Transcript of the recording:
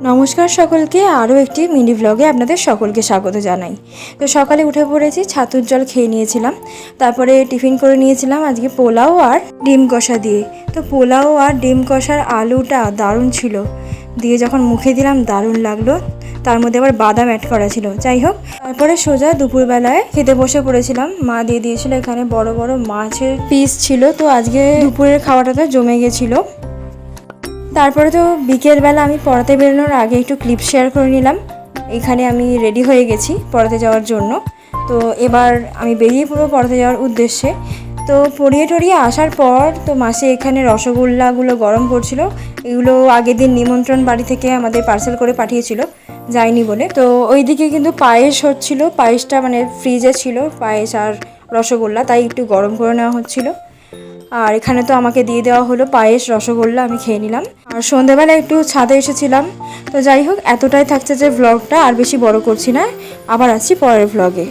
নমস্কার সকলকে, আরও একটি মিনি ব্লগে আপনাদের সকলকে স্বাগত জানাই। তো সকালে উঠে পড়েছি, ছাতুর জল খেয়ে নিয়েছিলাম, তারপরে টিফিন করে নিয়েছিলাম আজকে পোলাও আর ডিম কষা দিয়ে। তো পোলাও আর ডিম কষার আলুটা দারুণ ছিল, দিয়ে যখন মুখে দিলাম দারুণ লাগলো। তার মধ্যে আবার বাদাম অ্যাড করা ছিল। যাই হোক, তারপরে সোজা দুপুরবেলায় খেতে বসে পড়েছিলাম। মা দিয়ে দিয়েছিল এখানে বড় বড় মাছের পিস ছিল, তো আজকে দুপুরের খাওয়াটা তো জমে গেছিলো। তারপরে তো বিকেলবেলা আমি পড়াতে বেরোনোর আগে একটু ক্লিপ শেয়ার করে নিলাম। এখানে আমি রেডি হয়ে গেছি পড়াতে যাওয়ার জন্য। তো এবার আমি বেরিয়ে পড়বো পড়াতে যাওয়ার উদ্দেশ্যে। তো পড়িয়ে টড়িয়ে আসার পর তো মাসে এখানে রসগোল্লাগুলো গরম করছিল। এগুলো আগের দিন নিমন্ত্রণ বাড়ি থেকে আমাদের পার্সেল করে পাঠিয়েছিল, যায়নি বলে। তো ওইদিকে কিন্তু পায়েস হচ্ছিল, পায়েসটা মানে ফ্রিজে ছিল পায়েস আর রসগোল্লা, তাই একটু গরম করে নেওয়া হচ্ছিলো। আর এখানে তো আমাকে দিয়ে দেওয়া হলো পায়েস রসগোল্লা, আমি খেয়ে নিলাম। আর সন্ধ্যাবেলা একটু ছাদে এসেছিলাম। তো যাই হোক, এতটাই থাকছে যে ব্লগটা আর বেশি বড় করছি না, আবার আসছি পরের ব্লগে।